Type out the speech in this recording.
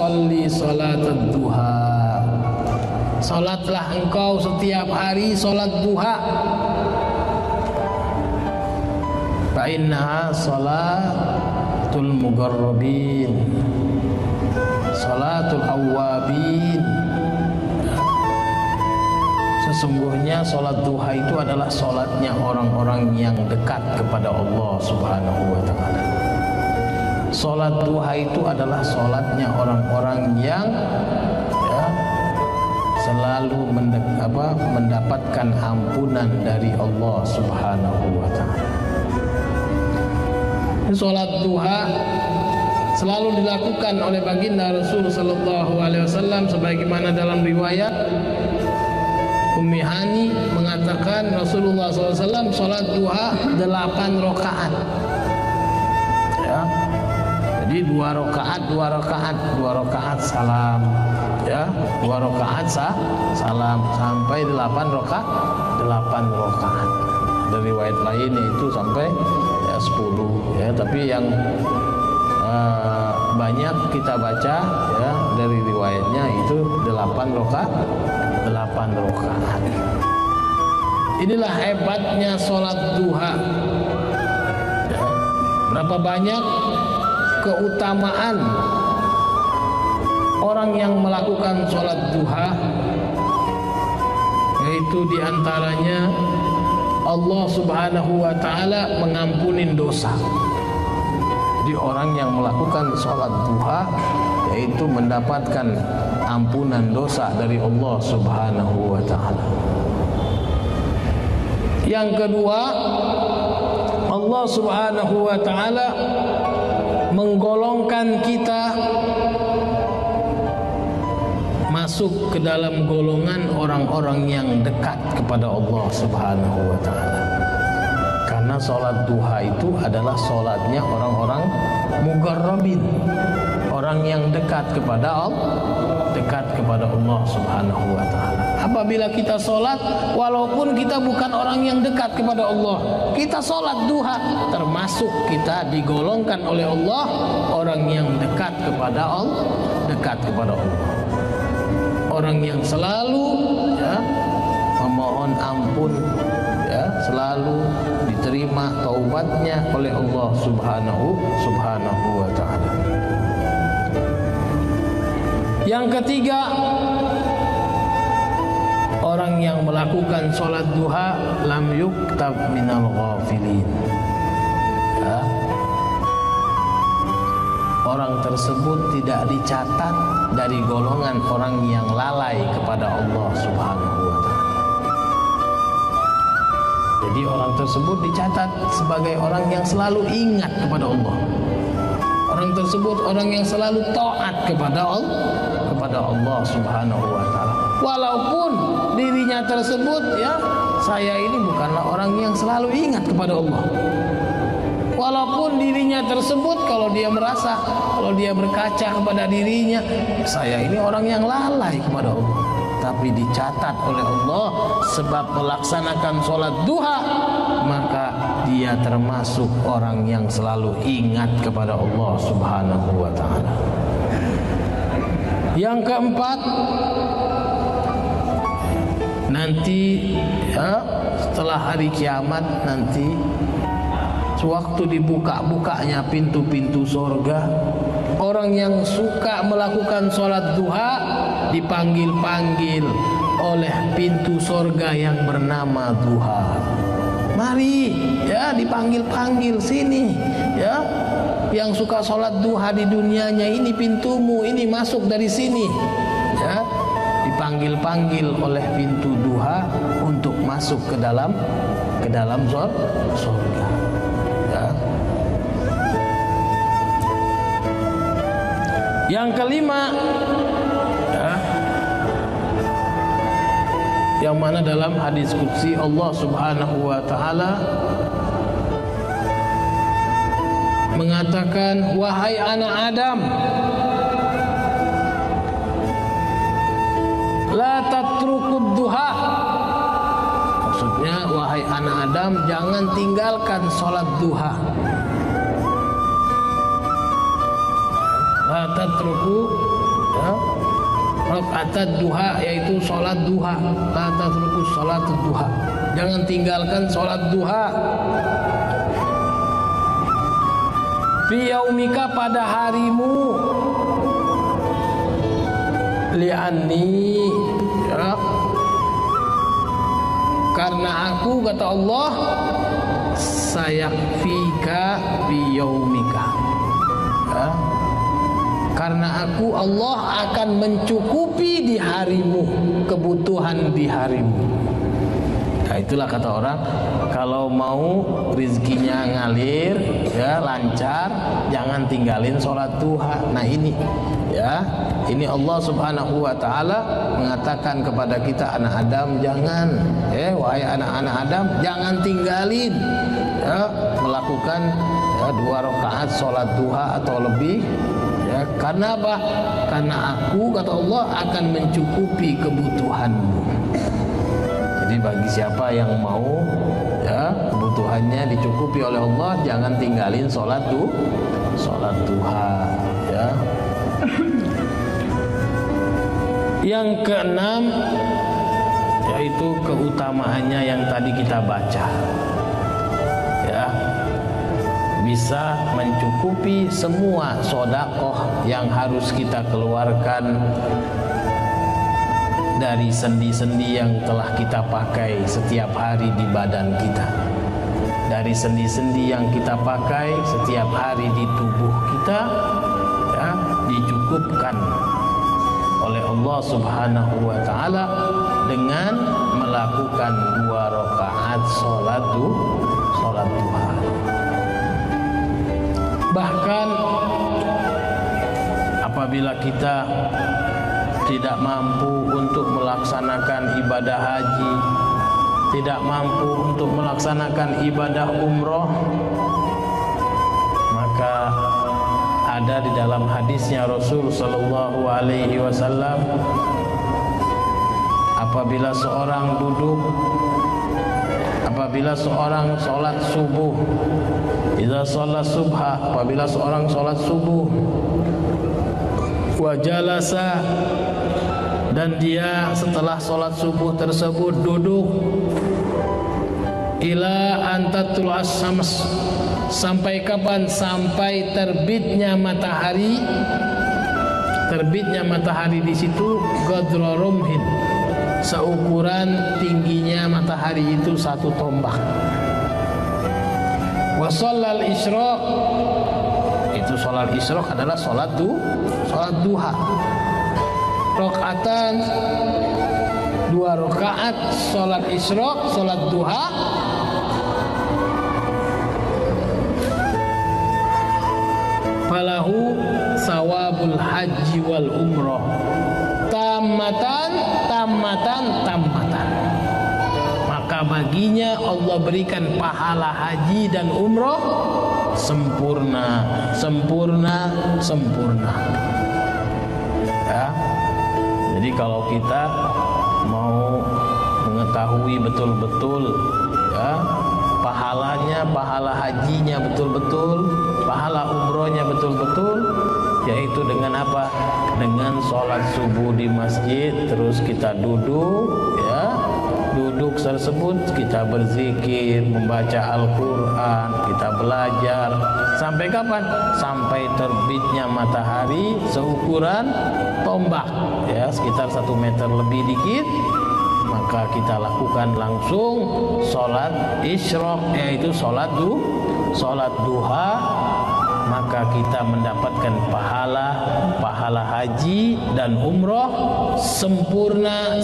sholli sholatad duha. Salatlah engkau setiap hari salat duha. Fa innaha salatul mugarrabin, salatul awwabin. Sesungguhnya salat duha itu adalah salatnya orang-orang yang dekat kepada Allah Subhanahu wa taala. Salat duha itu adalah salatnya orang-orang yang selalu mendapatkan ampunan dari Allah Subhanahu wa taala. Salat duha selalu dilakukan oleh baginda Rasul sallallahu alaihi wasallam sebagaimana dalam riwayat Ummi Hani mengatakan Rasulullah SAW salat duha 8 rakaat. Ya. Jadi 2 rakaat salam, ya, 2 rakaat salam sampai 8 rakaat. Dari riwayat lain itu sampai 10, ya, tapi yang banyak kita baca ya dari riwayatnya itu 8 rakaat. Inilah hebatnya salat duha. Ya. Berapa banyak keutamaan orang yang melakukan salat duha, yaitu diantaranya Allah Subhanahu wa taala mengampuni dosa. Jadi orang yang melakukan salat duha yaitu mendapatkan ampunan dosa dari Allah Subhanahu wa taala. Yang kedua, Allah Subhanahu wa taala menggolongkan kita masuk ke dalam golongan orang-orang yang dekat kepada Allah Subhanahu wa taala. Karena salat duha itu adalah salatnya orang-orang mugarrabin, orang yang dekat kepada Allah Subhanahu wa taala. Apabila kita salat walaupun kita bukan orang yang dekat kepada Allah, kita salat duha, termasuk kita digolongkan oleh Allah orang yang dekat kepada Allah. Orang yang selalu ya memohon ampun, ya, selalu diterima taubatnya oleh Allah Subhanahu wa taala. Yang ketiga, orang yang melakukan salat duha lam yuktab minal ghafilin. Ya. Orang tersebut tidak dicatat dari golongan orang yang lalai kepada Allah Subhanahu wa taala. Jadi orang tersebut dicatat sebagai orang yang selalu ingat kepada Allah. Orang tersebut orang yang selalu taat kepada Allah Subhanahu wa taala. Walaupun dirinya tersebut ya, saya ini bukanlah orang yang selalu ingat kepada Allah. Walaupun dirinya tersebut kalau dia merasa, kalau dia berkaca kepada dirinya, saya ini orang yang lalai kepada Allah. Tapi dicatat oleh Allah sebab melaksanakan sholat duha, maka dia termasuk orang yang selalu ingat kepada Allah Subhanahu wa ta'ala. Yang keempat, nanti ya, setelah hari kiamat nanti, sewaktu dibuka-bukanya pintu-pintu surga, orang yang suka melakukan sholat duha dipanggil-panggil oleh pintu surga yang bernama duha. Mari ya, dipanggil-panggil sini ya, yang suka sholat duha di dunianya, ini pintumu, ini masuk dari sini ya. Dipanggil-panggil oleh pintu duha untuk masuk ke dalam surga ya. Yang kelima ya, yang mana dalam hadis qudsi Allah Subhanahu wa ta'ala mengatakan, wahai anak Adam, la tatrukud duha. Maksudnya, wahai anak Adam, jangan tinggalkan sholat duha. La tatruku Rakaat duha yaitu salat duha. La tatruku salat duha. Jangan tinggalkan salat duha. Fi yaumika pada harimu. Li'anni ya. Karena aku kata Allah sayakfika fi yaumika ya. Karena aku Allah akan mencukupi di harimu, kebutuhan di harimu. Nah itulah kata orang, kalau mau rizkinya ngalir ya lancar, jangan tinggalin sholat duha. Nah ini ya, ini Allah Subhanahu wa taala mengatakan kepada kita anak Adam, jangan wahai anak-anak Adam, jangan tinggalin ya melakukan ya 2 rakaat sholat duha atau lebih. Ya, karena apa? Karena aku kata Allah akan mencukupi kebutuhanmu. Jadi bagi siapa yang mau ya kebutuhannya dicukupi oleh Allah, jangan tinggalin sholat duha ya. Yang keenam yaitu keutamaannya yang tadi kita baca ya, bisa mencukupi semua sedekah yang harus kita keluarkan dari sendi-sendi yang telah kita pakai setiap hari di badan kita, dari sendi-sendi yang kita pakai setiap hari di tubuh kita ya, dicukupkan oleh Allah Subhanahu wa taala dengan melakukan 2 rakaat salat duha. Bahkan apabila kita tidak mampu untuk melaksanakan ibadah haji, tidak mampu untuk melaksanakan ibadah umroh, maka ada di dalam hadisnya Rasul sallallahu alaihi wasallam, apabila seorang sholat subuh, idza sholat subha, apabila seorang sholat subuh, wa jalasa, dan dia setelah sholat subuh tersebut duduk, ila antatul as-syams, sampai kapan? Sampai terbitnya matahari. Terbitnya matahari di situ qadra rumhin, seukuran tingginya matahari itu 1 tombak. Wa shallal isyraq, itu sholat isyraq adalah sholat duha. Rakaatan 2 rakaat sholat isyraq, sholat duha. Falahu sawabul haji wal umroh tamatan. Maka baginya Allah berikan pahala haji dan umroh sempurna ya. Jadi kalau kita mau mengetahui betul-betul ya pahalanya, pahala hajinya betul-betul, pahala umrohnya betul-betul, yaitu dengan apa? Dengan sholat subuh di masjid, terus kita duduk ya, duduk tersebut kita berzikir, membaca Al-Quran, kita belajar sampai kapan? Sampai terbitnya matahari seukuran tombak ya, sekitar 1 meter lebih dikit. Maka kita lakukan langsung sholat isyraq, yaitu sholat duha. Maka kita mendapatkan pahala haji dan umroh sempurna.